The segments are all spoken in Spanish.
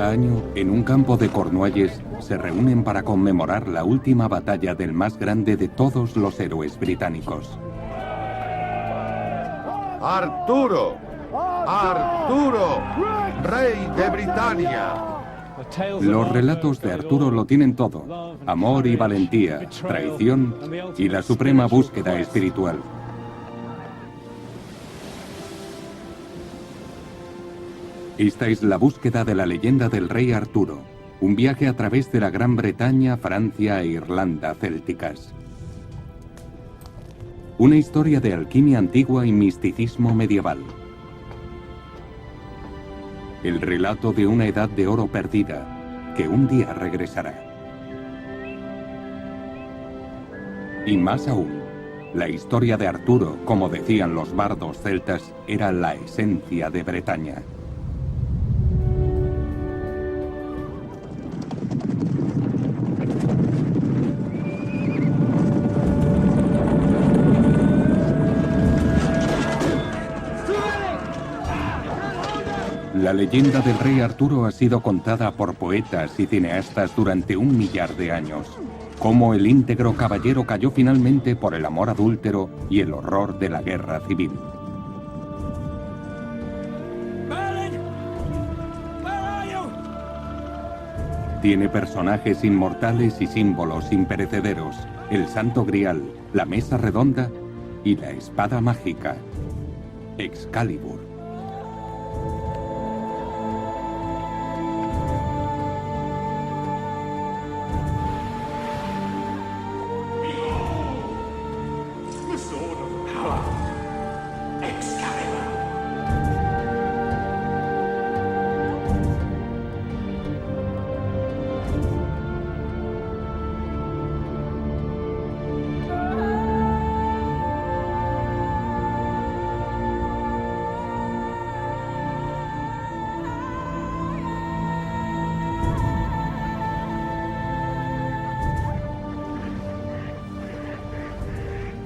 Cada año, en un campo de Cornualles, se reúnen para conmemorar la última batalla del más grande de todos los héroes británicos. ¡Arturo! ¡Arturo! ¡Rey de Britania! Los relatos de Arturo lo tienen todo: amor y valentía, traición y la suprema búsqueda espiritual. Esta es la búsqueda de la leyenda del rey Arturo, un viaje a través de la Gran Bretaña, Francia e Irlanda célticas. Una historia de alquimia antigua y misticismo medieval. El relato de una edad de oro perdida, que un día regresará. Y más aún, la historia de Arturo, como decían los bardos celtas, era la esencia de Bretaña. La leyenda del rey Arturo ha sido contada por poetas y cineastas durante 1 millar de años. Cómo el íntegro caballero cayó finalmente por el amor adúltero y el horror de la guerra civil. Tiene personajes inmortales y símbolos imperecederos: el Santo Grial, la Mesa Redonda y la espada mágica, Excalibur.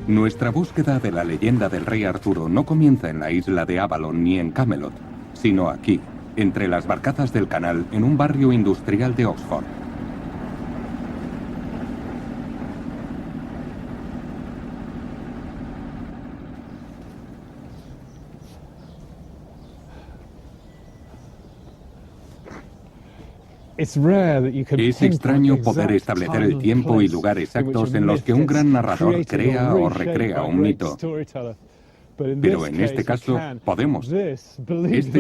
Nuestra búsqueda de la leyenda del rey Arturo no comienza en la isla de Avalon ni en Camelot, sino aquí, entre las barcazas del canal, en un barrio industrial de Oxford. Es extraño poder establecer el tiempo y lugar exactos en los que un gran narrador crea o recrea un mito. Pero en este caso, podemos.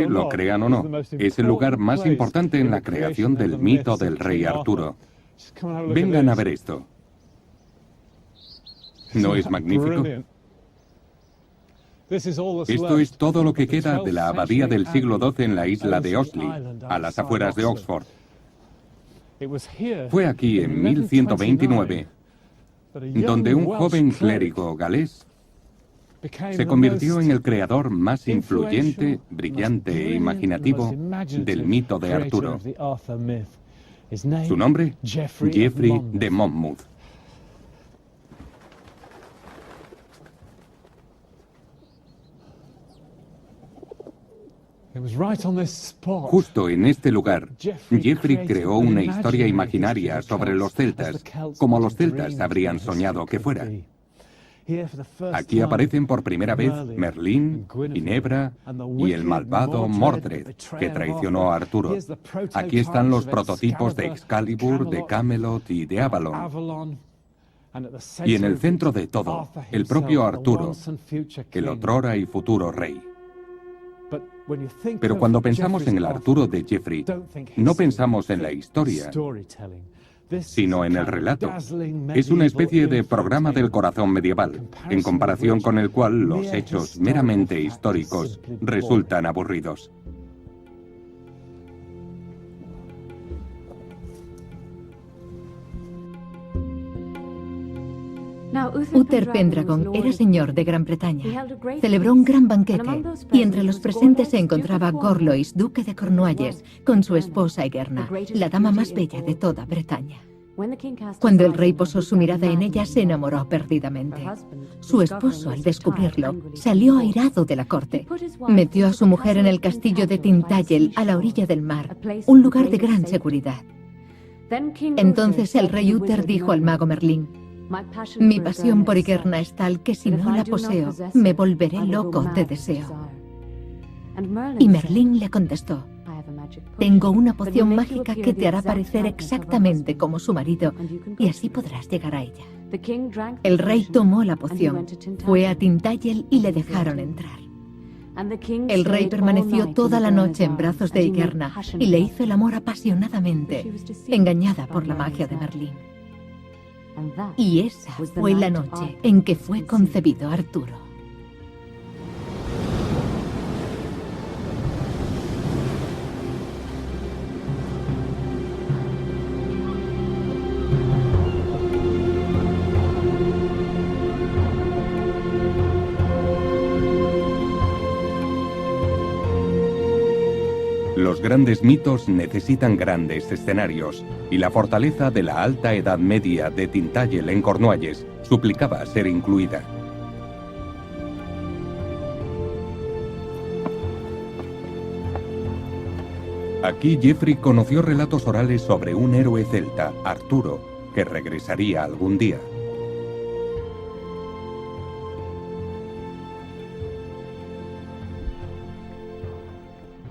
Lo crean o no, es el lugar más importante en la creación del mito del rey Arturo. Vengan a ver esto. ¿No es magnífico? Esto es todo lo que queda de la abadía del siglo XII en la isla de Osley, a las afueras de Oxford. Fue aquí, en 1129, donde un joven clérigo galés se convirtió en el creador más influyente, brillante e imaginativo del mito de Arturo. Su nombre, Geoffrey de Monmouth. Justo en este lugar, Geoffrey creó una historia imaginaria sobre los celtas, como los celtas habrían soñado que fuera. Aquí aparecen por primera vez Merlín, Ginebra y el malvado Mordred, que traicionó a Arturo. Aquí están los prototipos de Excalibur, de Camelot y de Avalon. Y en el centro de todo, el propio Arturo, el otrora y futuro rey. Pero cuando pensamos en el Arturo de Geoffrey, no pensamos en la historia, sino en el relato. Es una especie de programa del corazón medieval, en comparación con el cual los hechos meramente históricos resultan aburridos. Uther Pendragon era señor de Gran Bretaña. Celebró un gran banquete y entre los presentes se encontraba Gorlois, duque de Cornualles, con su esposa Egerna, la dama más bella de toda Bretaña. Cuando el rey posó su mirada en ella, se enamoró perdidamente. Su esposo, al descubrirlo, salió airado de la corte. Metió a su mujer en el castillo de Tintagel, a la orilla del mar, un lugar de gran seguridad. Entonces el rey Uther dijo al mago Merlín: mi pasión por Igerna es tal que si no la poseo, me volveré loco de deseo. Y Merlín le contestó: tengo una poción mágica que te hará parecer exactamente como su marido, y así podrás llegar a ella. El rey tomó la poción, fue a Tintagel y le dejaron entrar. El rey permaneció toda la noche en brazos de Igerna y le hizo el amor apasionadamente, engañada por la magia de Merlín. Y esa fue la noche en que fue concebido Arturo. Los grandes mitos necesitan grandes escenarios, y la fortaleza de la alta Edad Media de Tintagel en Cornualles suplicaba ser incluida. Aquí Geoffrey conoció relatos orales sobre un héroe celta, Arturo, que regresaría algún día.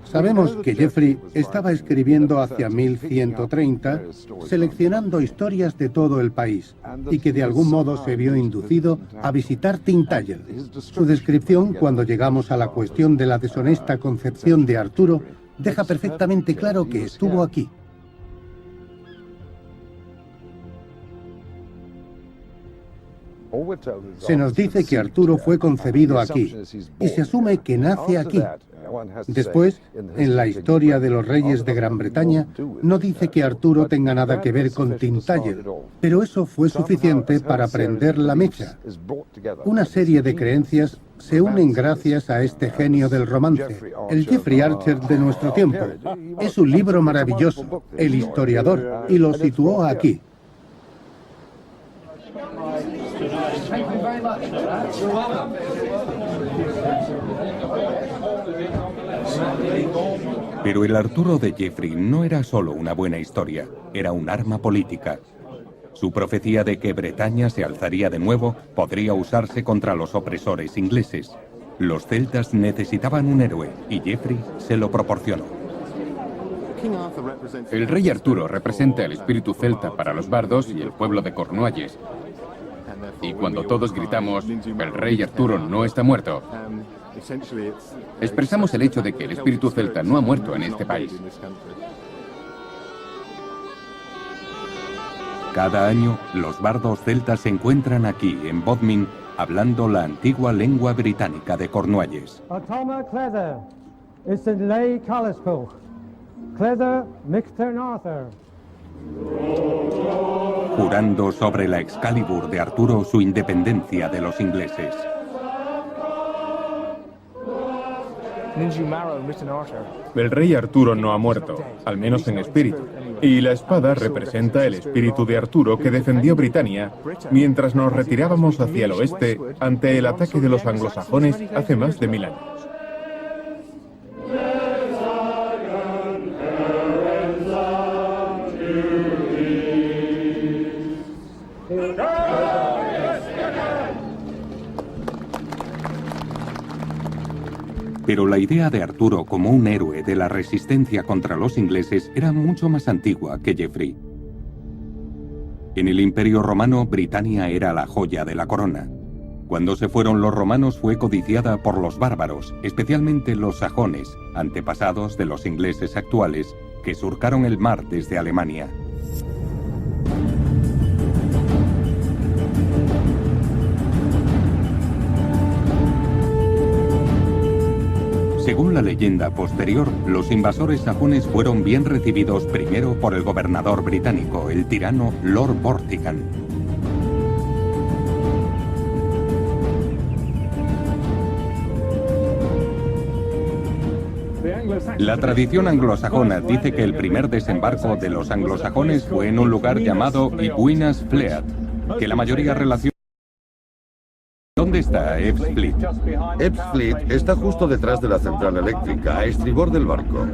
Sabemos que Geoffrey estaba escribiendo hacia 1130, seleccionando historias de todo el país, y que de algún modo se vio inducido a visitar Tintagel. Su descripción, cuando llegamos a la cuestión de la deshonesta concepción de Arturo, deja perfectamente claro que estuvo aquí. Se nos dice que Arturo fue concebido aquí, y se asume que nace aquí. Después, en la historia de los reyes de Gran Bretaña, no dice que Arturo tenga nada que ver con Tintagel, pero eso fue suficiente para prender la mecha. Una serie de creencias se unen gracias a este genio del romance, el Geoffrey Archer de nuestro tiempo. Es un libro maravilloso, El historiador, y lo situó aquí. Pero el Arturo de Geoffrey no era solo una buena historia, era un arma política. Su profecía de que Bretaña se alzaría de nuevo podría usarse contra los opresores ingleses. Los celtas necesitaban un héroe y Geoffrey se lo proporcionó. El rey Arturo representa el espíritu celta para los bardos y el pueblo de Cornualles. Y cuando todos gritamos, el rey Arturo no está muerto, expresamos el hecho de que el espíritu celta no ha muerto en este país. Cada año, los bardos celtas se encuentran aquí, en Bodmin, hablando la antigua lengua británica de Cornualles. Jurando sobre la Excalibur de Arturo su independencia de los ingleses. El rey Arturo no ha muerto, al menos en espíritu, y la espada representa el espíritu de Arturo que defendió Britania mientras nos retirábamos hacia el oeste ante el ataque de los anglosajones hace más de 1000 años. Pero la idea de Arturo como un héroe de la resistencia contra los ingleses era mucho más antigua que Geoffrey. En el Imperio Romano, Britania era la joya de la corona. Cuando se fueron los romanos fue codiciada por los bárbaros, especialmente los sajones, antepasados de los ingleses actuales, que surcaron el mar desde Alemania. Según la leyenda posterior, los invasores sajones fueron bien recibidos primero por el gobernador británico, el tirano Lord Vortigern. La tradición anglosajona dice que el primer desembarco de los anglosajones fue en un lugar llamado Ibuinas Fleet, que la mayoría relaciona. ¿Dónde está Ebbs Fleet? Ebbs Fleet está justo detrás de la central eléctrica, a estribor del barco.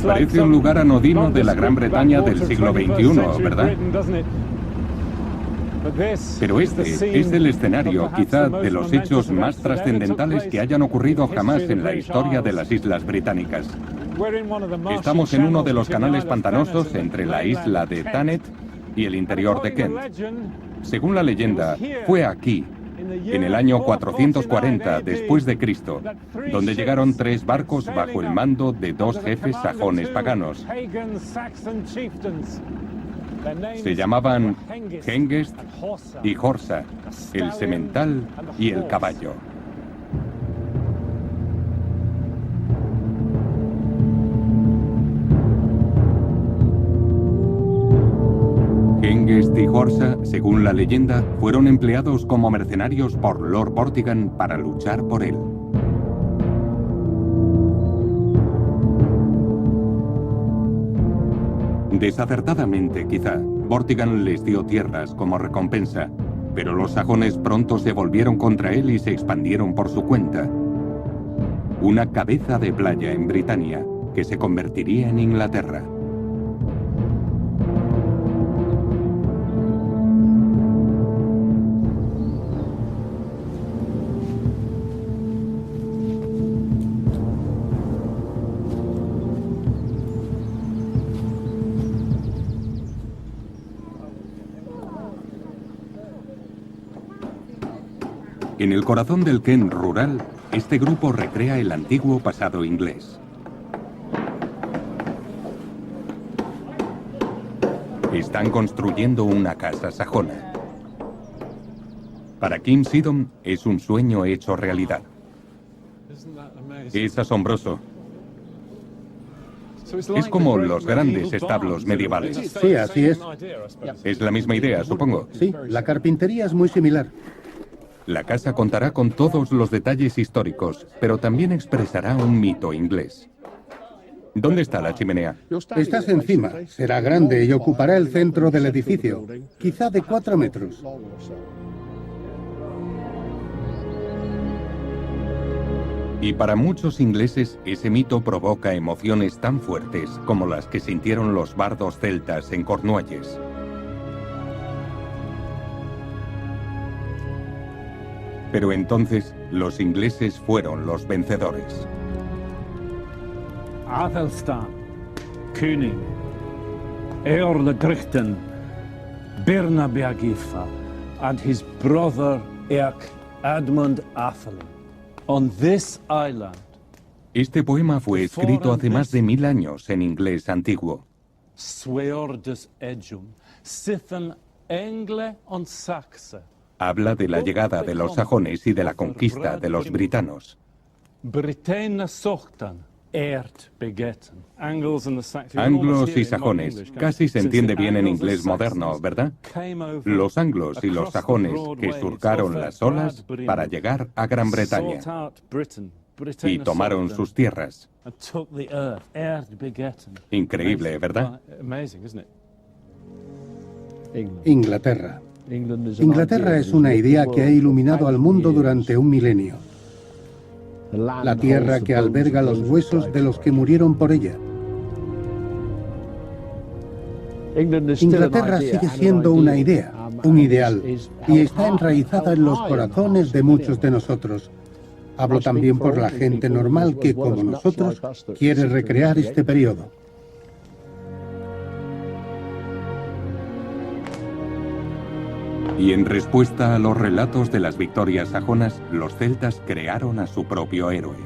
Parece un lugar anodino de la Gran Bretaña del siglo XXI, ¿verdad? Pero este es el escenario, quizá, de los hechos más trascendentales que hayan ocurrido jamás en la historia de las Islas Británicas. Estamos en uno de los canales pantanosos entre la isla de Thanet y el interior de Kent. Según la leyenda, fue aquí, en el año 440 después de Cristo, donde llegaron 3 barcos bajo el mando de 2 jefes sajones paganos. Se llamaban Hengest y Horsa, el semental y el caballo. Hengest y Horsa, según la leyenda, fueron empleados como mercenarios por Lord Vortigern para luchar por él. Desacertadamente, quizá, Vortigern les dio tierras como recompensa, pero los sajones pronto se volvieron contra él y se expandieron por su cuenta. Una cabeza de playa en Britania que se convertiría en Inglaterra. En el corazón del Kent rural, este grupo recrea el antiguo pasado inglés. Están construyendo una casa sajona. Para Kim Sidom es un sueño hecho realidad. Es asombroso. Es como los grandes establos medievales. Sí, así es. Es la misma idea, supongo. Sí, la carpintería es muy similar. La casa contará con todos los detalles históricos, pero también expresará un mito inglés. ¿Dónde está la chimenea? Estás encima. Será grande y ocupará el centro del edificio, quizá de 4 metros. Y para muchos ingleses, ese mito provoca emociones tan fuertes como las que sintieron los bardos celtas en Cornualles. Pero entonces, los ingleses fueron los vencedores. Athelstan, König, Eorl de Grichten, Birnabeagifa, and his brother Earl Edmund Athelin. On this island. Este poema fue escrito hace más de 1000 años en inglés antiguo. Sweordes Ejum, Sithen Engle on Saxe. Habla de la llegada de los sajones y de la conquista de los britanos. Anglos y sajones. Casi se entiende bien en inglés moderno, ¿verdad? Los anglos y los sajones que surcaron las olas para llegar a Gran Bretaña y tomaron sus tierras. Increíble, ¿verdad? Inglaterra. Inglaterra es una idea que ha iluminado al mundo durante un milenio. La tierra que alberga los huesos de los que murieron por ella. Inglaterra sigue siendo una idea, un ideal, y está enraizada en los corazones de muchos de nosotros. Hablo también por la gente normal que, como nosotros, quiere recrear este periodo. Y en respuesta a los relatos de las victorias sajonas, los celtas crearon a su propio héroe.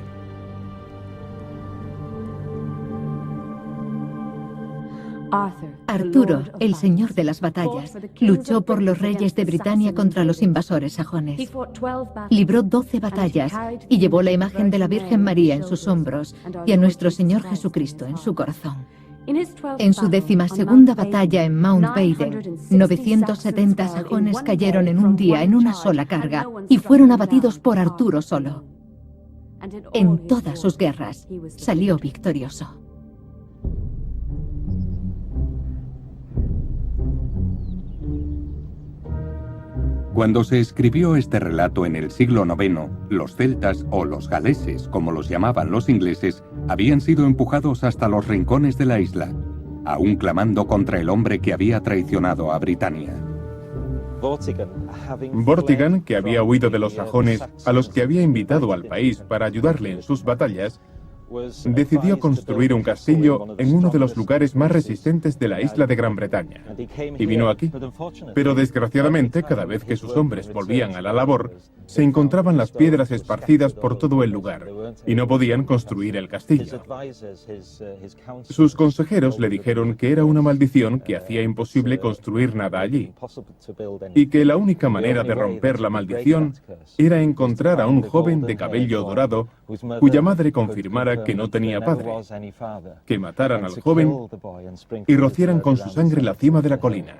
Arturo, el señor de las batallas, luchó por los reyes de Britania contra los invasores sajones. Libró 12 batallas y llevó la imagen de la Virgen María en sus hombros y a nuestro Señor Jesucristo en su corazón. En su 12ª batalla en Mount Baden, 970 sajones cayeron en un día en una sola carga y fueron abatidos por Arturo solo. En todas sus guerras salió victorioso. Cuando se escribió este relato en el siglo IX, los celtas, o los galeses, como los llamaban los ingleses, habían sido empujados hasta los rincones de la isla, aún clamando contra el hombre que había traicionado a Britania. Vortigern, que había huido de los sajones, a los que había invitado al país para ayudarle en sus batallas, decidió construir un castillo en uno de los lugares más resistentes de la isla de Gran Bretaña. Y vino aquí. Pero desgraciadamente, cada vez que sus hombres volvían a la labor, se encontraban las piedras esparcidas por todo el lugar, y no podían construir el castillo. Sus consejeros le dijeron que era una maldición que hacía imposible construir nada allí, y que la única manera de romper la maldición era encontrar a un joven de cabello dorado cuya madre confirmara que no tenía padre, que mataran al joven y rociaran con su sangre la cima de la colina.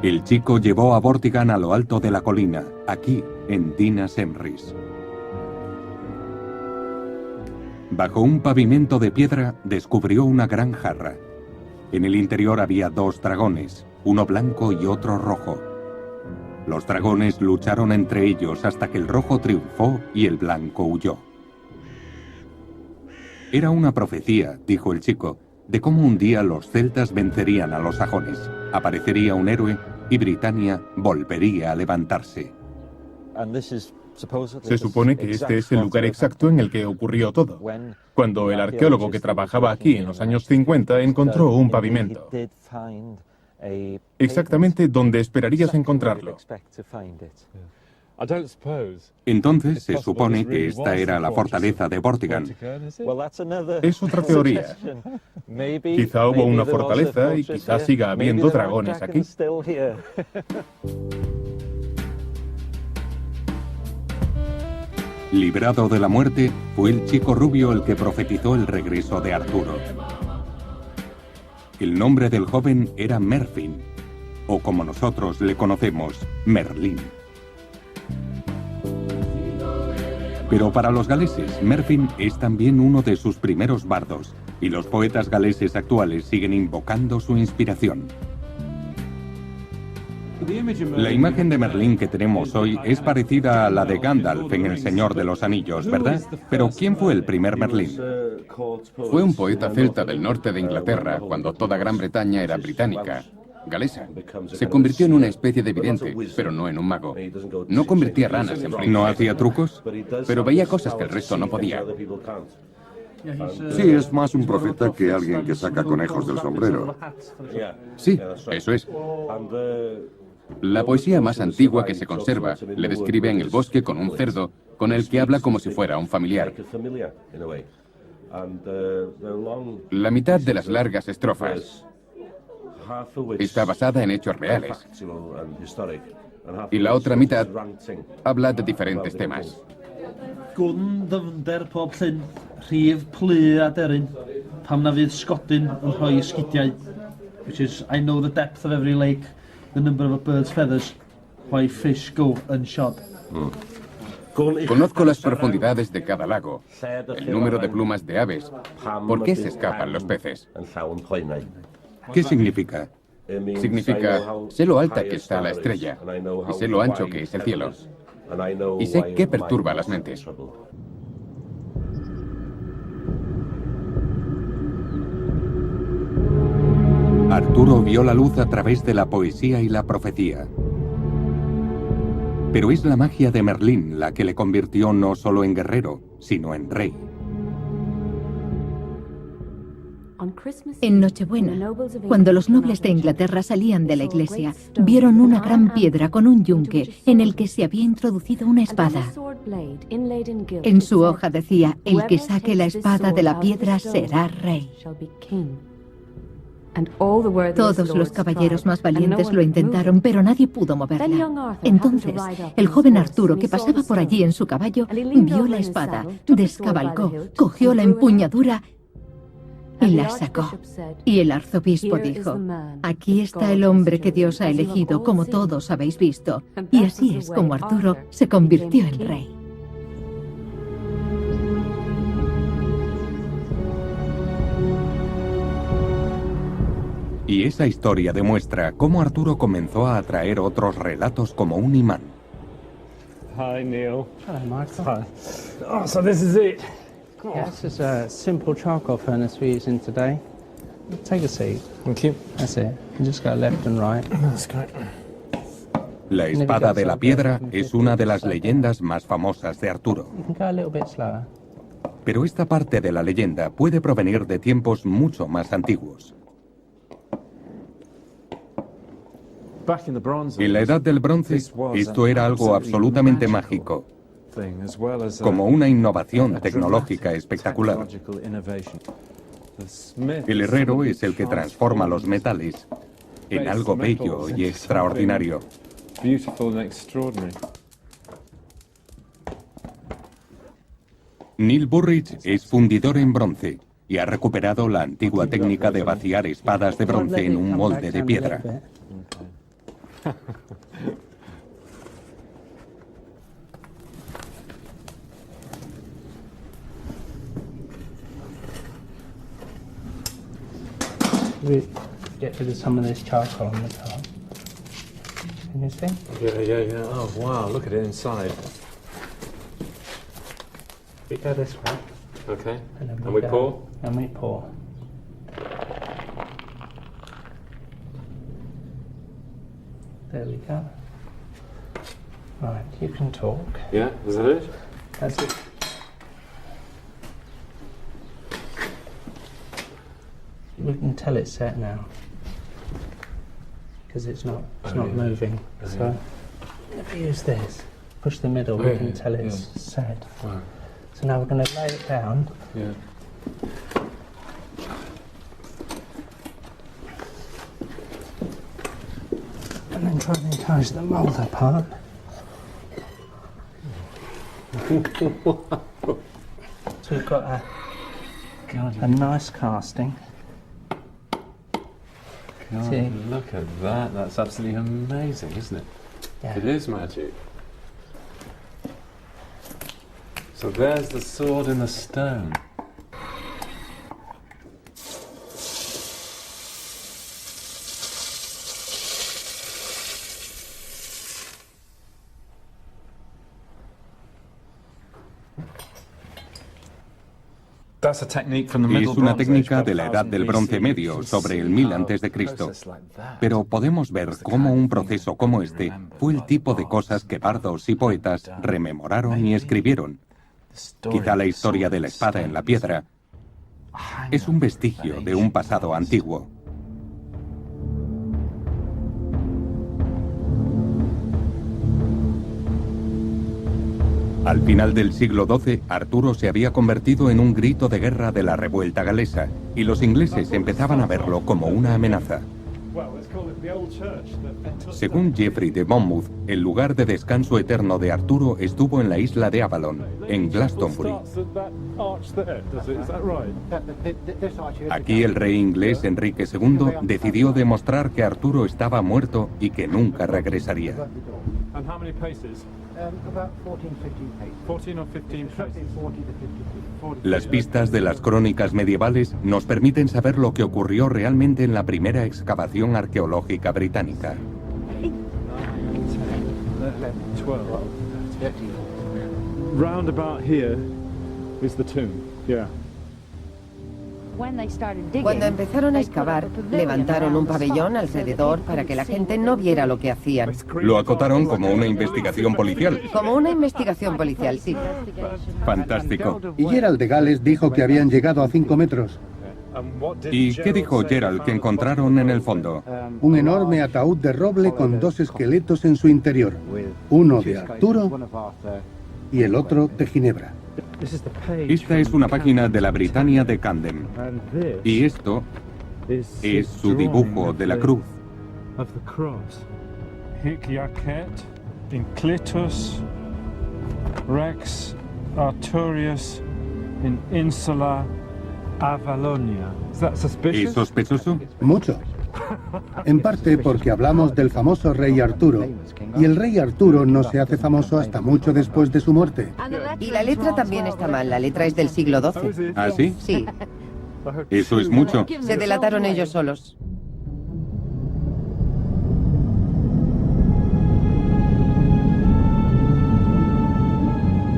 El chico llevó a Vortigern a lo alto de la colina, aquí, en Dinas Emrys. Bajo un pavimento de piedra descubrió una gran jarra. En el interior había 2 dragones, uno blanco y otro rojo. Los dragones lucharon entre ellos hasta que el rojo triunfó y el blanco huyó. Era una profecía, dijo el chico, de cómo un día los celtas vencerían a los sajones, aparecería un héroe y Britania volvería a levantarse. Se supone que este es el lugar exacto en el que ocurrió todo, cuando el arqueólogo que trabajaba aquí en los años 50 encontró un pavimento. Exactamente donde esperarías encontrarlo. Entonces se supone que esta era la fortaleza de Vortigern. Es otra teoría. Quizá hubo una fortaleza y quizá siga habiendo dragones aquí. Librado de la muerte, fue el chico rubio el que profetizó el regreso de Arturo. El nombre del joven era Merfyn, o como nosotros le conocemos, Merlín. Pero para los galeses, Merfyn es también uno de sus primeros bardos, y los poetas galeses actuales siguen invocando su inspiración. La imagen de Merlín que tenemos hoy es parecida a la de Gandalf en El Señor de los Anillos, ¿verdad? Pero ¿quién fue el primer Merlín? Fue un poeta celta del norte de Inglaterra cuando toda Gran Bretaña era británica, galesa. Se convirtió en una especie de vidente, pero no en un mago. No convertía ranas en príncipes. ¿No hacía trucos? Pero veía cosas que el resto no podía. Sí, es más un profeta que alguien que saca conejos del sombrero. Sí, eso es. La poesía más antigua que se conserva le describe en el bosque con un cerdo, con el que habla como si fuera un familiar. La mitad de las largas estrofas está basada en hechos reales, y la otra mitad habla de diferentes temas. Gwn ddyfnder pob llyn, rhif plu a deryn, pam na fydd sgodyn yn rhoi esgidiau, which is, I know the depth of every lake, the number of a bird's feathers, why fish go unshod. Conozco las profundidades de cada lago, el número de plumas de aves, por qué se escapan los peces. ¿Qué significa? Significa, sé lo alta que está la estrella, y sé lo ancho que es el cielo, y sé qué perturba las mentes. Arturo vio la luz a través de la poesía y la profecía. Pero es la magia de Merlín la que le convirtió no solo en guerrero, sino en rey. En Nochebuena, cuando los nobles de Inglaterra salían de la iglesia, vieron una gran piedra con un yunque en el que se había introducido una espada. En su hoja decía, el que saque la espada de la piedra será rey. Todos los caballeros más valientes lo intentaron, pero nadie pudo moverla. Entonces, el joven Arturo, que pasaba por allí en su caballo, vio la espada, descabalgó, cogió la empuñadura y la sacó. Y el arzobispo dijo: aquí está el hombre que Dios ha elegido, como todos habéis visto. Y así es como Arturo se convirtió en rey. Y esa historia demuestra cómo Arturo comenzó a atraer otros relatos como un imán. Hi, Neil. Hello, Michael. Hi. Oh, so this is it. Yeah, this is a simple charcoal furnace we're using today. Take a seat. Thank you. That's it. You just go left and right. That's great. La espada de la piedra es una de las leyendas más famosas de Arturo. You can go a little bit slower. Pero esta parte de la leyenda puede provenir de tiempos mucho más antiguos. En la Edad del Bronce, esto era algo absolutamente mágico, como una innovación tecnológica espectacular. El herrero es el que transforma los metales en algo bello y extraordinario. Neil Burridge es fundidor en bronce y ha recuperado la antigua técnica de vaciar espadas de bronce en un molde de piedra. We get rid of some of this charcoal on the top. Can you see? Yeah. Oh, wow, look at it inside. We go this way. Okay. And we pour? And we pour. There we go. Right, you can talk. Yeah, is that it? That's it. We can tell it's set now. Because it's not moving. So if we use this, push the middle, we can tell it's set. Wow. So now we're going to lay it down. Yeah. And then try and encourage the mould apart. So we've got a nice casting. God, See? look at that. That's absolutely amazing, isn't it? Yeah. It is magic. So there's the sword in the stone. Es una técnica de la Edad del Bronce Medio, sobre el 1000 a.C. Pero podemos ver cómo un proceso como este fue el tipo de cosas que bardos y poetas rememoraron y escribieron. Quizá la historia de la espada en la piedra es un vestigio de un pasado antiguo. Al final del siglo XII, Arturo se había convertido en un grito de guerra de la revuelta galesa, y los ingleses empezaban a verlo como una amenaza. Según Geoffrey de Monmouth, el lugar de descanso eterno de Arturo estuvo en la isla de Avalon, en Glastonbury. Aquí el rey inglés Enrique II decidió demostrar que Arturo estaba muerto y que nunca regresaría. Las pistas de las crónicas medievales nos permiten saber lo que ocurrió realmente en la primera excavación arqueológica británica. Round about here is the tomb. Yeah. Cuando empezaron a excavar, levantaron un pabellón alrededor para que la gente no viera lo que hacían. Lo acotaron como una investigación policial. Como una investigación policial, sí. Fantástico. Y Gerald de Gales dijo que habían llegado a 5 metros. ¿Y qué dijo Gerald que encontraron en el fondo? Un enorme ataúd de roble con 2 esqueletos en su interior. Uno de Arturo y el otro de Ginebra. Esta es una página de la Britannia de Camden. Y esto Es su dibujo de la cruz. Hic jacet inclitus Rex Arturius in Insula Avalonia. ¿Es sospechoso? Mucho. En parte porque hablamos del famoso rey Arturo, y el rey Arturo no se hace famoso hasta mucho después de su muerte. Y la letra también está mal, la letra es del siglo XII. ¿Ah, sí? Sí, Eso es mucho. se delataron ellos solos.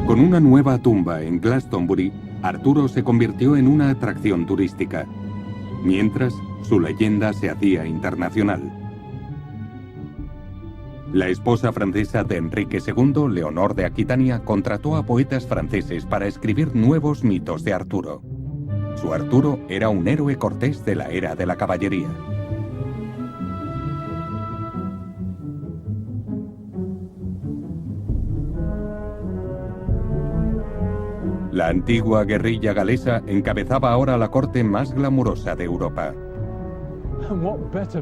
Con una nueva tumba en Glastonbury, Arturo se convirtió en una atracción turística, mientras su leyenda se hacía internacional. La esposa francesa de Enrique II, Leonor de Aquitania, contrató a poetas franceses para escribir nuevos mitos de Arturo. Su Arturo era un héroe cortés de la era de la caballería. La antigua guerrilla galesa encabezaba ahora la corte más glamurosa de Europa.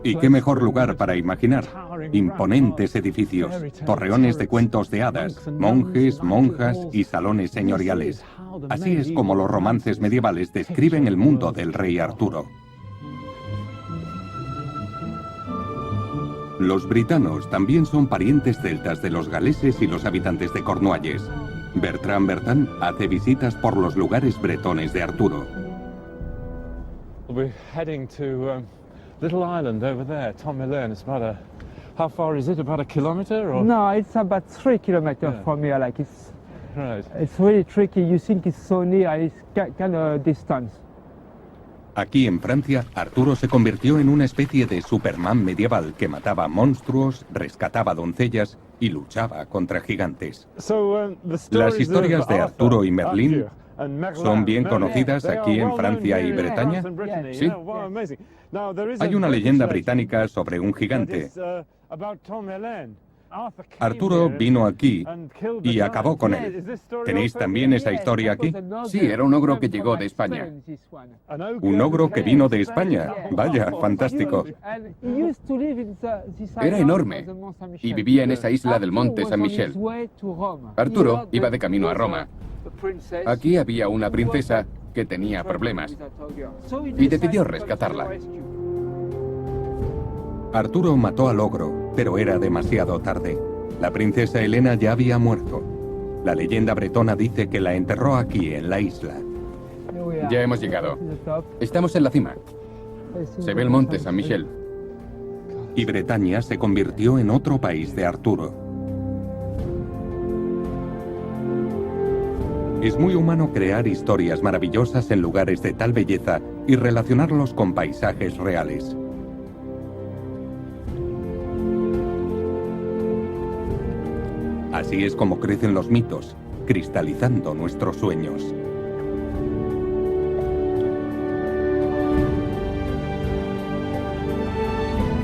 ¿Y qué mejor lugar para imaginar? Imponentes edificios, torreones de cuentos de hadas, monjes, monjas y salones señoriales. Así es como los romances medievales describen el mundo del rey Arturo. Los britanos también son parientes celtas de los galeses y los habitantes de Cornualles. Bertrand Bertin hace visitas por los lugares bretones de Arturo. We're heading to little island over there, Tomelern. It's about how far is it? About a kilometer? Or? No, it's about 3 kilometers from here. Like it's really tricky. You think it's so near, it's kind of distance. Aquí en Francia, Arturo se convirtió en una especie de Superman medieval que mataba monstruos, rescataba doncellas y luchaba contra gigantes. Las historias de Arturo y Merlín son bien conocidas aquí en Francia y Bretaña. Sí. Hay una leyenda británica sobre un gigante. Arturo vino aquí y acabó con él. ¿Tenéis también esa historia aquí? Sí, era un ogro que llegó de España. ¿Un ogro que vino de España? Vaya, fantástico. Era enorme y vivía en esa isla del monte San Michel. Arturo iba de camino a Roma. Aquí había una princesa que tenía problemas y decidió rescatarla. Arturo mató al ogro, pero era demasiado tarde. La princesa Helena ya había muerto. La leyenda bretona dice que la enterró aquí, en la isla. Ya hemos llegado. Estamos en la cima. Se ve el monte San Michel. Y Bretaña se convirtió en otro país de Arturo. Es muy humano crear historias maravillosas en lugares de tal belleza y relacionarlos con paisajes reales. Así es como crecen los mitos, cristalizando nuestros sueños.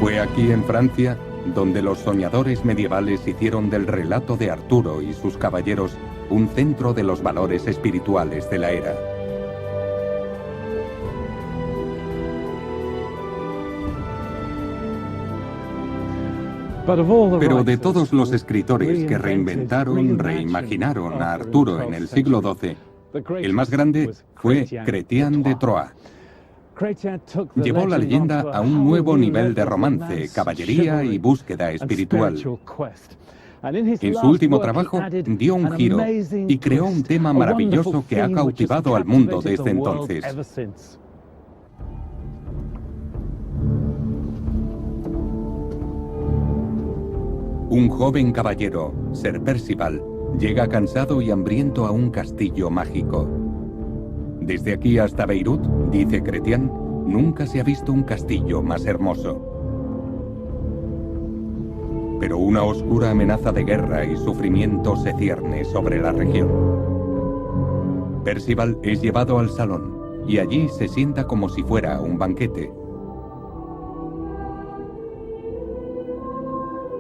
Fue aquí en Francia donde los soñadores medievales hicieron del relato de Arturo y sus caballeros un centro de los valores espirituales de la era. Pero de todos los escritores que reinventaron, reimaginaron a Arturo en el siglo XII, el más grande fue Chrétien de Troyes. Llevó la leyenda a un nuevo nivel de romance, caballería y búsqueda espiritual. En su último trabajo dio un giro y creó un tema maravilloso que ha cautivado al mundo desde entonces. Un joven caballero, Sir Percival, llega cansado y hambriento a un castillo mágico. Desde aquí hasta Beirut, dice Chrétien, nunca se ha visto un castillo más hermoso. Pero una oscura amenaza de guerra y sufrimiento se cierne sobre la región. Percival es llevado al salón y allí se sienta como si fuera un banquete.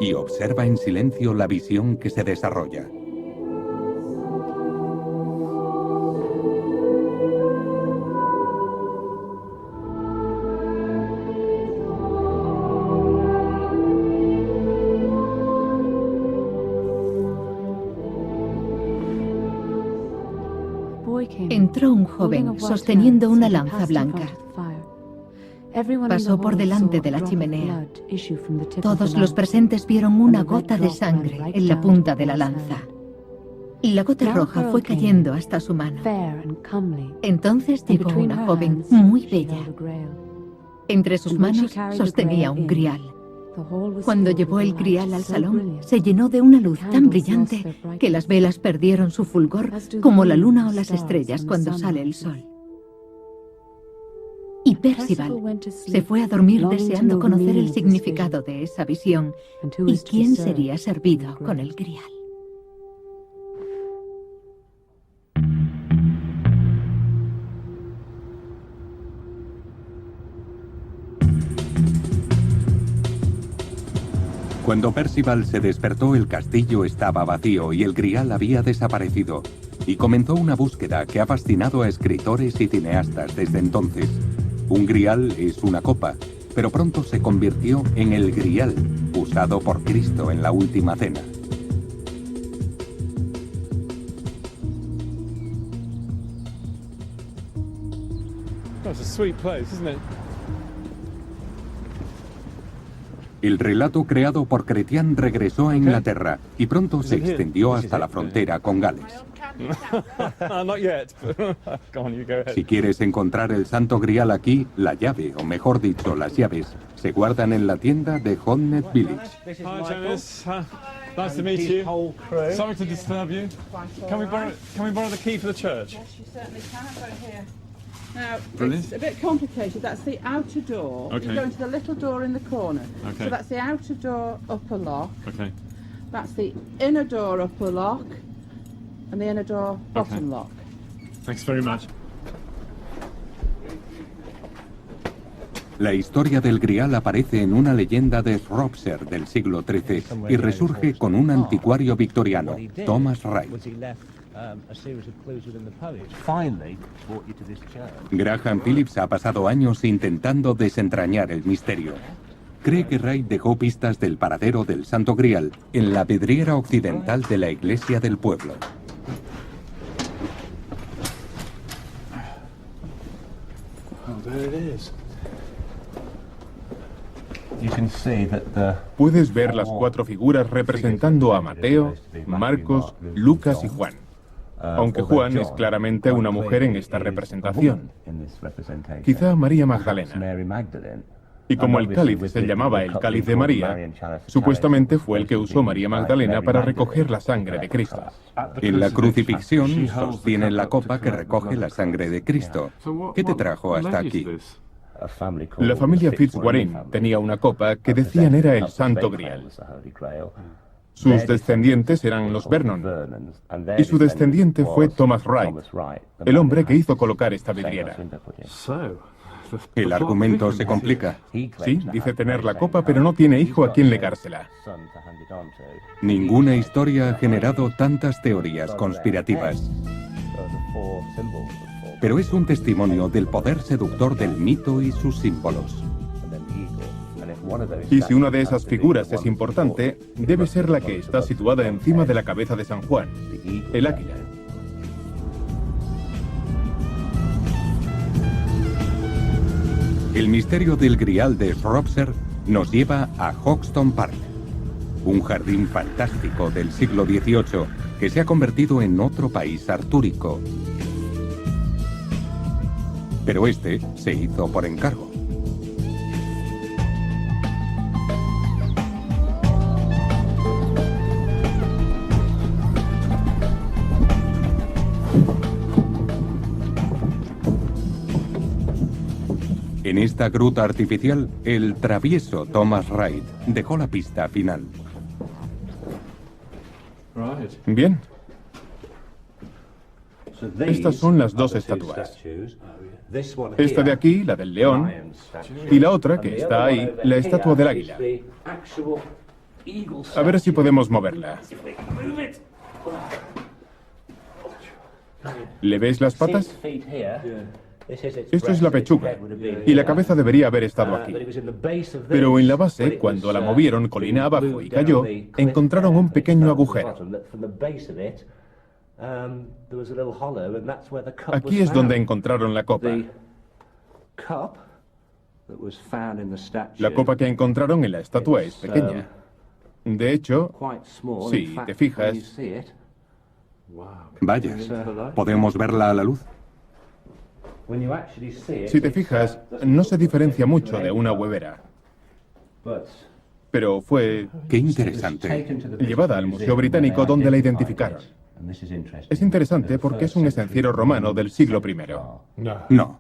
Y observa en silencio la visión que se desarrolla. Entró un joven sosteniendo una lanza blanca. Pasó por delante de la chimenea. Todos los presentes vieron una gota de sangre en la punta de la lanza. La gota roja fue cayendo hasta su mano. Entonces llegó una joven muy bella. Entre sus manos sostenía un grial. Cuando llevó el grial al salón, se llenó de una luz tan brillante que las velas perdieron su fulgor como la luna o las estrellas cuando sale el sol. Y Percival se fue a dormir deseando conocer el significado de esa visión y quién sería servido con el grial. Cuando Percival se despertó, el castillo estaba vacío y el grial había desaparecido, y comenzó una búsqueda que ha fascinado a escritores y cineastas desde entonces. Un grial es una copa, pero pronto se convirtió en el grial usado por Cristo en la última cena. That's a sweet place, isn't it? El relato creado por Chrétien regresó a Inglaterra y pronto se extendió hasta la frontera con Gales. Not yet. Go on, you go ahead. Si quieres encontrar el Santo Grial aquí, la llave, o mejor dicho, las llaves, se guardan en la tienda de Hodnet Village. Hi, Janice. Nice to meet you. Sorry to disturb you. Can we borrow the key for the church? Yes, you certainly can. I've got it here. Now, Brilliant. it's a bit complicated. That's the outer door. Okay. You go into the little door in the corner. Okay. So that's the outer door upper lock. Okay. That's the inner door upper lock. And the inner door bottom lock. Thanks very much. La historia del Grial aparece en una leyenda de Shropshire del siglo XIII y resurge con un anticuario victoriano, Thomas Wright. Graham Phillips ha pasado años intentando desentrañar el misterio. Cree que Wright dejó pistas del paradero del Santo Grial en la vidriera occidental de la iglesia del pueblo. Puedes ver las 4 figuras representando a Mateo, Marcos, Lucas y Juan. Aunque Juan es claramente una mujer en esta representación. Quizá María Magdalena. Y como el cáliz se llamaba el cáliz de María, supuestamente fue el que usó María Magdalena para recoger la sangre de Cristo. En la crucifixión sostienen la copa que recoge la sangre de Cristo. ¿Qué te trajo hasta aquí? La familia Fitzwarren tenía una copa que decían era el Santo Grial. Sus descendientes eran los Vernon, y su descendiente fue Thomas Wright, el hombre que hizo colocar esta vidriera. El argumento se complica. Sí, dice tener la copa, pero no tiene hijo a quien legársela. Ninguna historia ha generado tantas teorías conspirativas. Pero es un testimonio del poder seductor del mito y sus símbolos. Y si una de esas figuras es importante, debe ser la que está situada encima de la cabeza de San Juan, el águila. El misterio del Grial de Shropshire nos lleva a Hoxton Park, un jardín fantástico del siglo XVIII que se ha convertido en otro país artúrico. Pero este se hizo por encargo. En esta gruta artificial, el travieso Thomas Wright dejó la pista final. Bien. Estas son las 2 estatuas. Esta de aquí, la del león, y la otra, que está ahí, la estatua del águila. A ver si podemos moverla. ¿Le ves las patas? Esto es la pechuga, y la cabeza debería haber estado aquí. Pero en la base, cuando la movieron colina abajo y cayó, encontraron un pequeño agujero. Aquí es donde encontraron la copa. La copa que encontraron en la estatua es pequeña. De hecho, si te fijas... Vaya, ¿podemos verla a la luz? Si te fijas, no se diferencia mucho de una huevera. Pero fue... Qué interesante. Llevada al Museo Británico donde la identificaron. Es interesante porque es un estanciero romano del siglo I. No.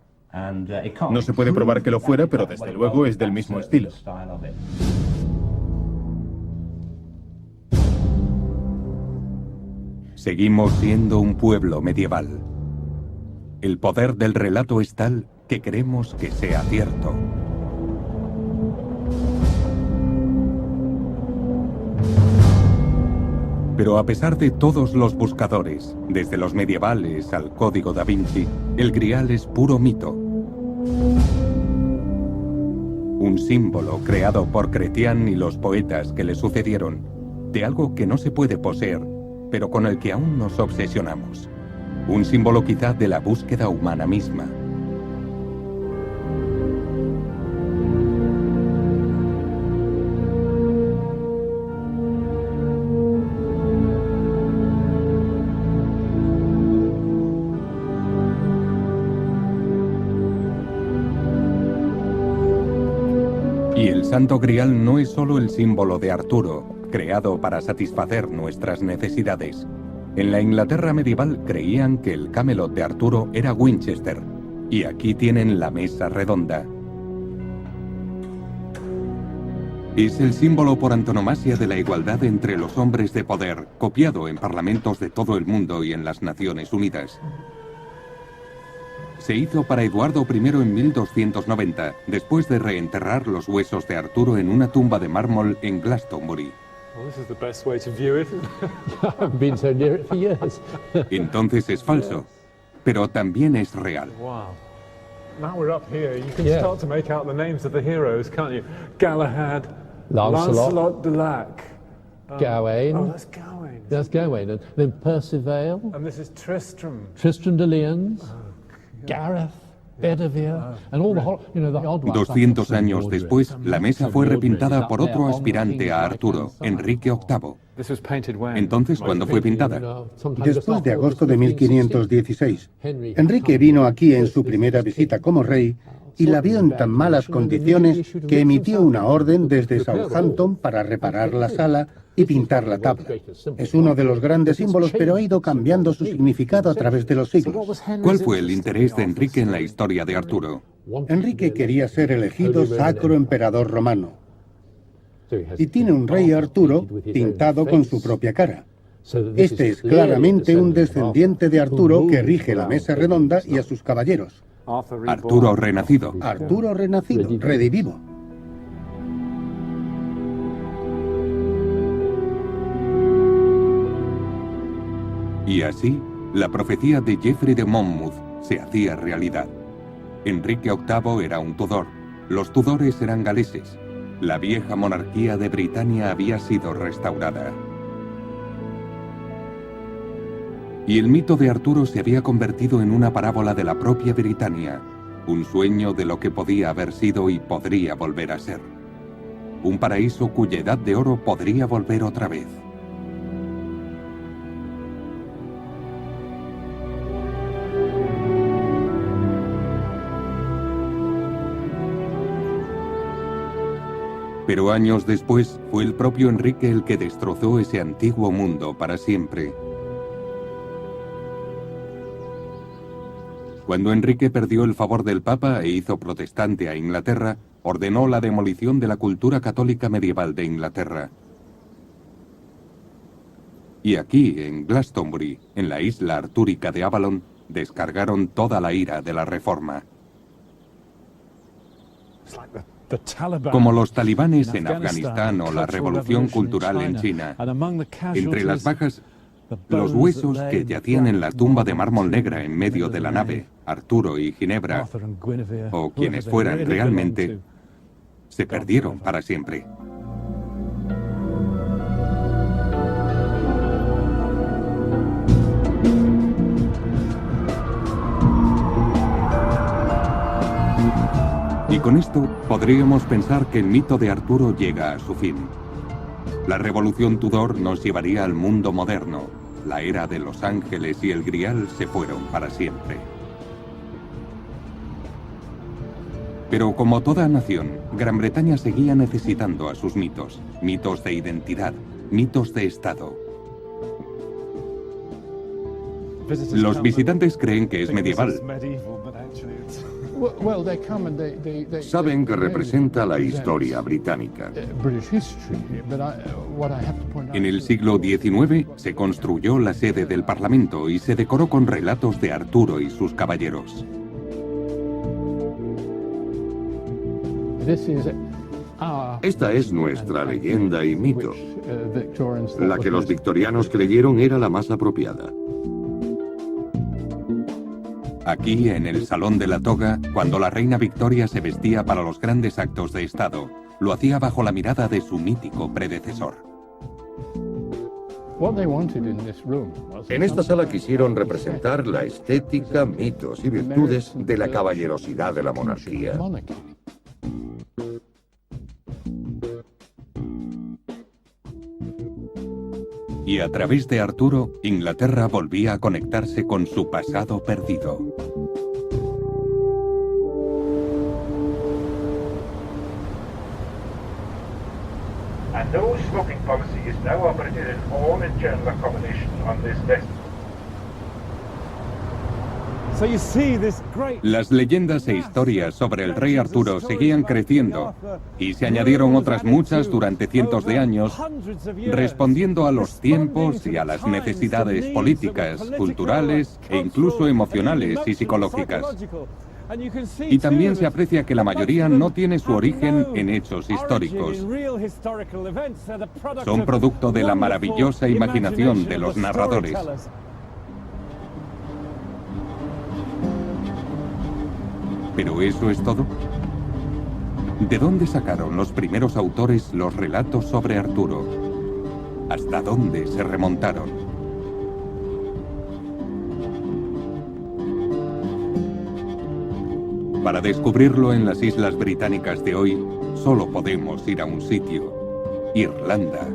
No se puede probar que lo fuera, pero desde luego es del mismo estilo. Seguimos siendo un pueblo medieval. El poder del relato es tal que queremos que sea cierto. Pero a pesar de todos los buscadores, desde los medievales al Código da Vinci, el Grial es puro mito. Un símbolo creado por Chrétien y los poetas que le sucedieron, de algo que no se puede poseer, pero con el que aún nos obsesionamos. Un símbolo quizá de la búsqueda humana misma. Y el Santo Grial no es solo el símbolo de Arturo, creado para satisfacer nuestras necesidades. En la Inglaterra medieval creían que el Camelot de Arturo era Winchester, y aquí tienen la mesa redonda. Es el símbolo por antonomasia de la igualdad entre los hombres de poder, copiado en parlamentos de todo el mundo y en las Naciones Unidas. Se hizo para Eduardo I en 1290, después de reenterrar los huesos de Arturo en una tumba de mármol en Glastonbury. Entonces es falso, pero también es real. Now we're up here, you can start to make out the names of the heroes, can't you? Galahad, Lancelot de Lac, Gawain. Oh, that's Gawain. That's Gawain. And then Percival. And this is Tristram. Tristram de Lions. Gareth. Bedivere. And all the odd ones. 200 años después, la mesa fue repintada por otro aspirante a Arturo, Enrique VIII. Entonces, ¿cuándo fue pintada? Después de agosto de 1516. Enrique vino aquí en su primera visita como rey y la vio en tan malas condiciones que emitió una orden desde Southampton para reparar la sala y pintar la tabla. Es uno de los grandes símbolos, pero ha ido cambiando su significado a través de los siglos. ¿Cuál fue el interés de Enrique en la historia de Arturo? Enrique quería ser elegido sacro emperador romano. Y tiene un rey Arturo pintado con su propia cara. Este es claramente un descendiente de Arturo que rige la mesa redonda y a sus caballeros. Arturo renacido. Arturo renacido, redivivo. Y así, la profecía de Geoffrey de Monmouth se hacía realidad. Enrique VIII era un Tudor. Los Tudores eran galeses. La vieja monarquía de Britania había sido restaurada. Y el mito de Arturo se había convertido en una parábola de la propia Britania, un sueño de lo que podía haber sido y podría volver a ser. Un paraíso cuya edad de oro podría volver otra vez. Pero años después, fue el propio Enrique el que destrozó ese antiguo mundo para siempre. Cuando Enrique perdió el favor del Papa e hizo protestante a Inglaterra, ordenó la demolición de la cultura católica medieval de Inglaterra. Y aquí, en Glastonbury, en la isla artúrica de Avalon, descargaron toda la ira de la Reforma. Como los talibanes en Afganistán o la revolución cultural en China. Entre las bajas, los huesos que yacían en la tumba de mármol negra en medio de la nave, Arturo y Ginebra, o quienes fueran realmente, se perdieron para siempre. con esto podríamos pensar que el mito de Arturo llega a su fin. La revolución Tudor nos llevaría al mundo moderno. La era de los ángeles y el Grial se fueron para siempre. Pero como toda nación, Gran Bretaña seguía necesitando a sus mitos. Mitos de identidad, mitos de Estado. Los visitantes creen que es medieval. Saben que representa la historia británica. En el siglo XIX se construyó la sede del Parlamento y se decoró con relatos de Arturo y sus caballeros. Esta es nuestra leyenda y mito. La que los victorianos creyeron era la más apropiada. Aquí, en el Salón de la Toga, cuando la reina Victoria se vestía para los grandes actos de Estado, lo hacía bajo la mirada de su mítico predecesor. En esta sala quisieron representar la estética, mitos y virtudes de la caballerosidad de la monarquía. Y a través de Arturo, Inglaterra volvía a conectarse con su pasado perdido. A no smoking policy is now operated in all internal accommodation on this vessel. Las leyendas e historias sobre el rey Arturo seguían creciendo y se añadieron otras muchas durante cientos de años, respondiendo a los tiempos y a las necesidades políticas, culturales e incluso emocionales y psicológicas. Y también se aprecia que la mayoría no tiene su origen en hechos históricos. Son producto de la maravillosa imaginación de los narradores. ¿Pero eso es todo? ¿De dónde sacaron los primeros autores los relatos sobre Arturo? ¿Hasta dónde se remontaron? Para descubrirlo en las islas británicas de hoy, solo podemos ir a un sitio: Irlanda.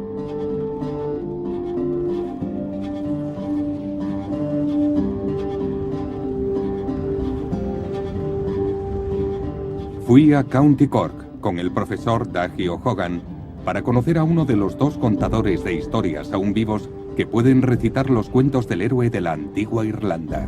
Fui a County Cork con el profesor Daithí O'Hogan para conocer a uno de los dos contadores de historias aún vivos que pueden recitar los cuentos del héroe de la antigua Irlanda.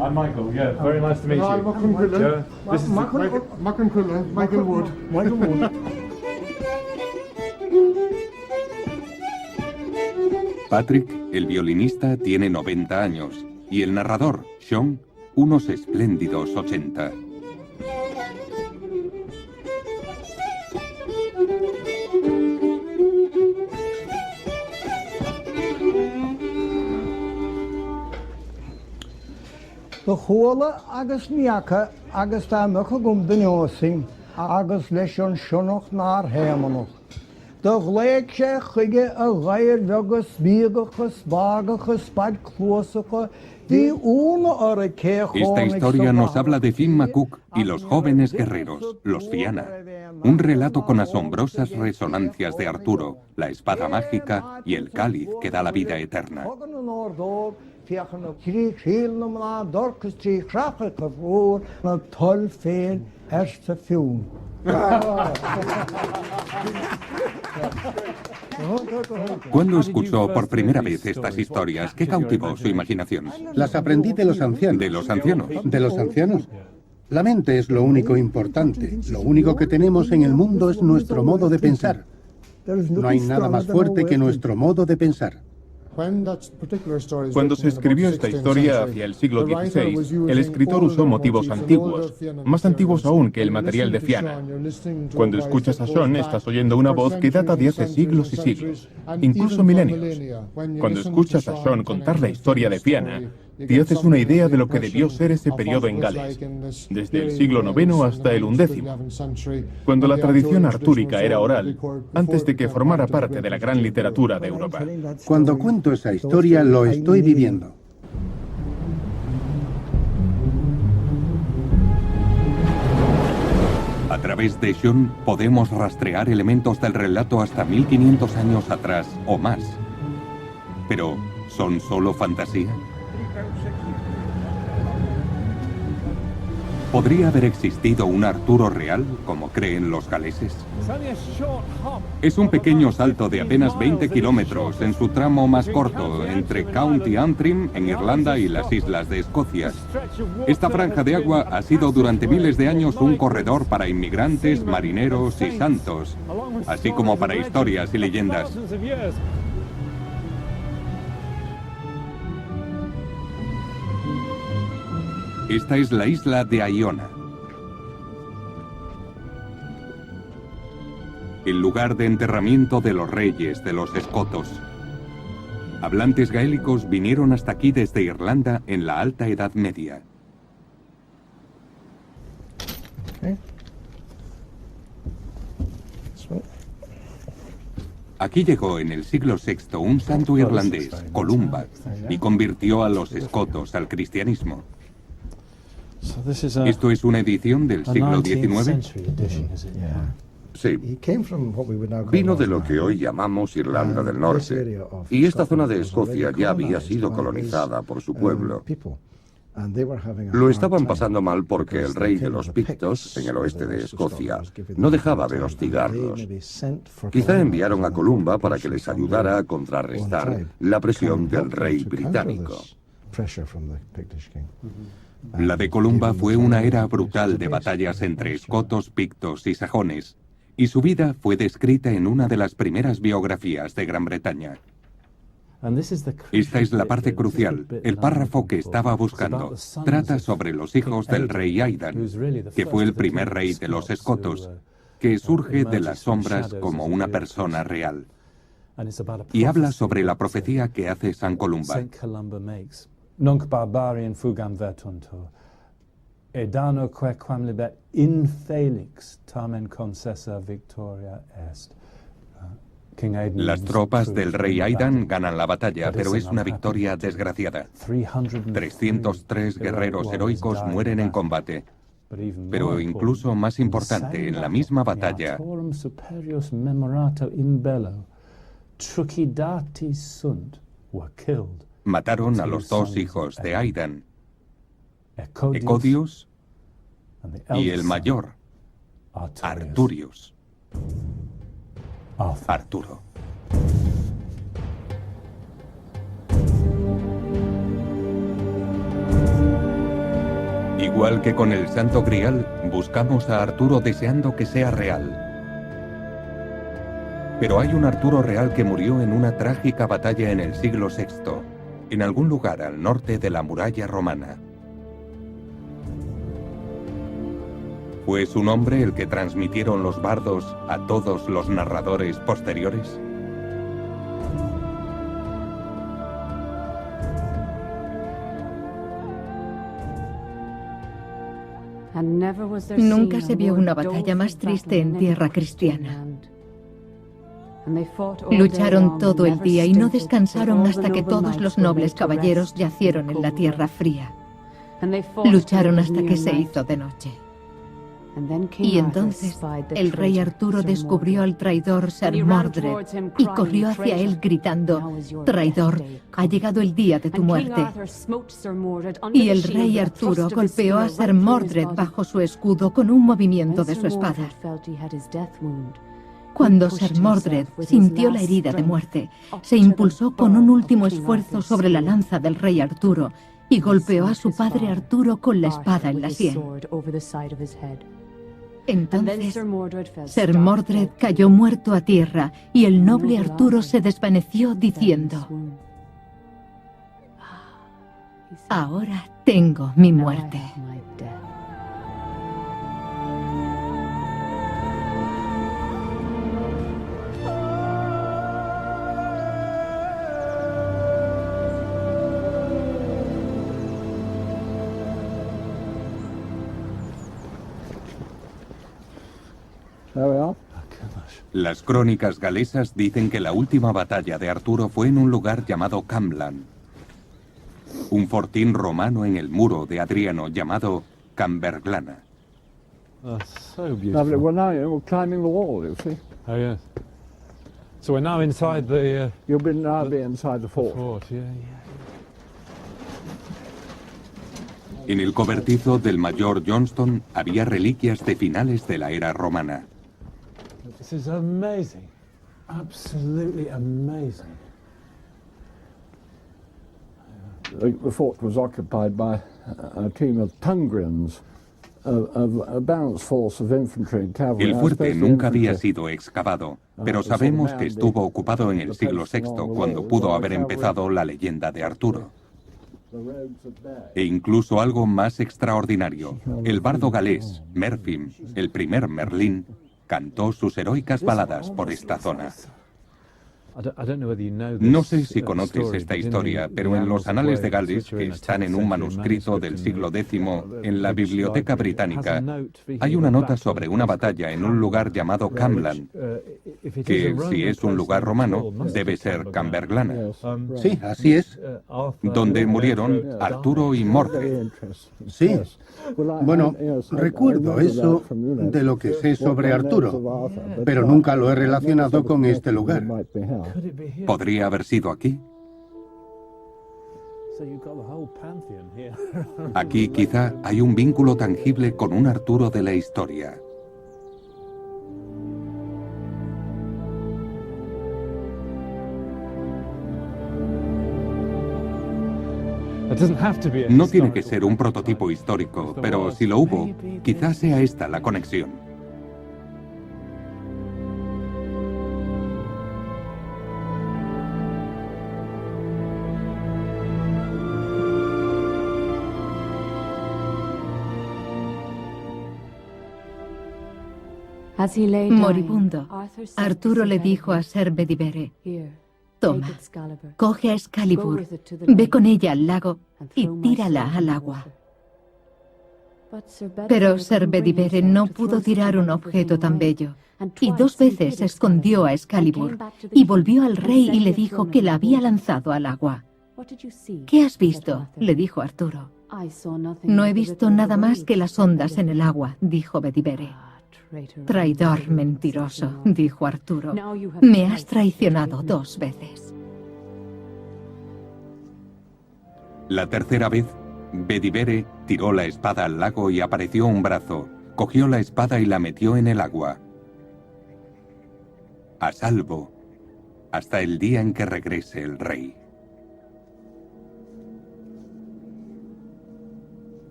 I'm Michael, yeah, very nice to meet you. This is Michael Wood. Patrick, el violinista, tiene 90 años y el narrador, Sean, unos espléndidos 80. Bechola agus miacha agus tá mecha gum deniosin agus leis an sionoch nar hémanach. De gleik sé chuige a ghair vegus bíagachas bágachas bad clósacha di una ora que. Esta historia nos habla de Finn McCook y los jóvenes guerreros, los Fianna. Un relato con asombrosas resonancias de Arturo, la espada mágica y el cáliz que da la vida eterna. ¿Cuándo escuchó por primera vez estas historias? ¿Qué cautivó su imaginación? Las aprendí de los ancianos. ¿De los ancianos? De los ancianos. La mente es lo único importante. Lo único que tenemos en el mundo es nuestro modo de pensar. No hay nada más fuerte que nuestro modo de pensar. Cuando se escribió esta historia hacia el siglo XVI, el escritor usó motivos antiguos, más antiguos aún que el material de Fianna. Cuando escuchas a Sean, estás oyendo una voz que data de hace siglos y siglos, incluso milenios. Cuando escuchas a Sean contar la historia de Fianna, te haces una idea de lo que debió ser ese periodo en Gales, desde el siglo IX hasta el XI, cuando la tradición artúrica era oral, antes de que formara parte de la gran literatura de Europa. Cuando cuento esa historia, lo estoy viviendo. A través de Sean podemos rastrear elementos del relato hasta 1500 años atrás o más. Pero, ¿son solo fantasía? ¿Podría haber existido un Arturo real, como creen los galeses? Es un pequeño salto de apenas 20 kilómetros en su tramo más corto, entre County Antrim, en Irlanda, y las islas de Escocia. Esta franja de agua ha sido durante miles de años un corredor para inmigrantes, marineros y santos, así como para historias y leyendas. Esta es la isla de Iona, el lugar de enterramiento de los reyes de los escotos. Hablantes gaélicos vinieron hasta aquí desde Irlanda en la Alta Edad Media. Aquí llegó en el siglo VI un santo irlandés, Columba, y convirtió a los escotos al cristianismo. ¿Esto es una edición del siglo XIX? Sí. Vino de lo que hoy llamamos Irlanda del Norte, y esta zona de Escocia ya había sido colonizada por su pueblo. Lo estaban pasando mal porque el rey de los Pictos, en el oeste de Escocia, no dejaba de hostigarlos. Quizá enviaron a Columba para que les ayudara a contrarrestar la presión del rey británico. La de Columba fue una era brutal de batallas entre escotos, pictos y sajones, y su vida fue descrita en una de las primeras biografías de Gran Bretaña. Esta es la parte crucial, el párrafo que estaba buscando. Trata sobre los hijos del rey Aidan, que fue el primer rey de los escotos, que surge de las sombras como una persona real. Y habla sobre la profecía que hace San Columba. Nunc barbarian fugam vetuntur, edano quam libet in felix tamen concessa victoria est. Las tropas del rey Aidan ganan la batalla, pero es una victoria desgraciada. 303 guerreros heroicos mueren en combate. Pero incluso más importante, en la misma batalla, mataron a los dos hijos de Aidan, Ecodius y el mayor, Arturius. Arturo. Igual que con el Santo Grial, buscamos a Arturo deseando que sea real. Pero hay un Arturo real que murió en una trágica batalla en el siglo VI, en algún lugar al norte de la muralla romana. ¿Fue su nombre el que transmitieron los bardos a todos los narradores posteriores? Nunca se vio una batalla más triste en tierra cristiana. Lucharon todo el día y no descansaron hasta que todos los nobles caballeros yacieron en la tierra fría. Lucharon hasta que se hizo de noche. Y entonces el rey Arturo descubrió al traidor Ser Mordred y corrió hacia él gritando: «Traidor, ha llegado el día de tu muerte». Y el rey Arturo golpeó a Ser Mordred bajo su escudo con un movimiento de su espada. Cuando Ser Mordred sintió la herida de muerte, se impulsó con un último esfuerzo sobre la lanza del rey Arturo y golpeó a su padre Arturo con la espada en la sien. Entonces, Ser Mordred cayó muerto a tierra y el noble Arturo se desvaneció diciendo: «Ahora tengo mi muerte». Las crónicas galesas dicen que la última batalla de Arturo fue en un lugar llamado Camlan, un fortín romano en el muro de Adriano llamado Camberglana. So beautiful. Well, now we're climbing the wall, you see. Oh, yes. So we're now inside the... You'll be now be inside the fort. Yeah. En el cobertizo del mayor Johnston había reliquias de finales de la era romana. This is amazing. Absolutely amazing. The fort was occupied by a team of Tungrians, a balanced force of infantry and cavalry. El fuerte nunca había sido excavado, pero sabemos que estuvo ocupado en el siglo VI, cuando pudo haber empezado la leyenda de Arturo. E incluso algo más extraordinario, el bardo galés, Merfim, el primer Merlín, cantó sus heroicas baladas por esta zona. No sé si conoces esta historia, pero en los anales de Gales, que están en un manuscrito del siglo X en la Biblioteca Británica, hay una nota sobre una batalla en un lugar llamado Camlan, que si es un lugar romano, debe ser Camberglana. Sí, así es. Donde murieron Arturo y Mordred. Sí. Bueno, recuerdo eso de lo que sé sobre Arturo, pero nunca lo he relacionado con este lugar. ¿Podría haber sido aquí? Aquí quizá hay un vínculo tangible con un Arturo de la historia. No tiene que ser un prototipo histórico, pero si lo hubo, quizás sea esta la conexión. Moribundo, Arturo le dijo a Ser Bedivere: toma, coge a Excalibur, ve con ella al lago y tírala al agua. Pero Ser Bedivere no pudo tirar un objeto tan bello, y 2 veces escondió a Excalibur, y volvió al rey y le dijo que la había lanzado al agua. ¿Qué has visto?, le dijo Arturo. No he visto nada más que las ondas en el agua, dijo Bedivere. Traidor mentiroso, dijo Arturo. Me has traicionado 2 veces. La tercera vez, Bedivere tiró la espada al lago y apareció un brazo. Cogió la espada y la metió en el agua. A salvo, hasta el día en que regrese el rey.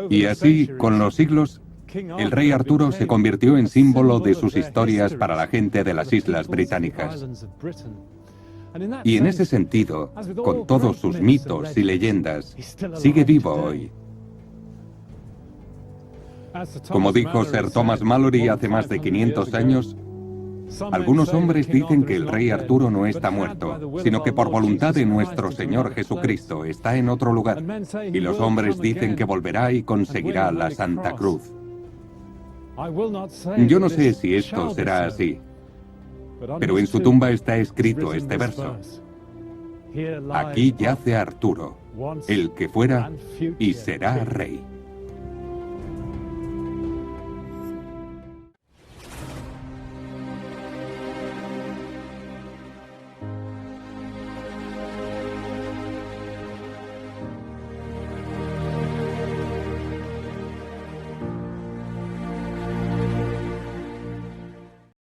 Y así, con los siglos, el rey Arturo se convirtió en símbolo de sus historias para la gente de las islas británicas. Y en ese sentido, con todos sus mitos y leyendas, sigue vivo hoy. Como dijo Sir Thomas Malory hace más de 500 años, algunos hombres dicen que el rey Arturo no está muerto, sino que por voluntad de nuestro Señor Jesucristo está en otro lugar. Y los hombres dicen que volverá y conseguirá la Santa Cruz. Yo no sé si esto será así, pero en su tumba está escrito este verso: aquí yace Arturo, el que fuera y será rey.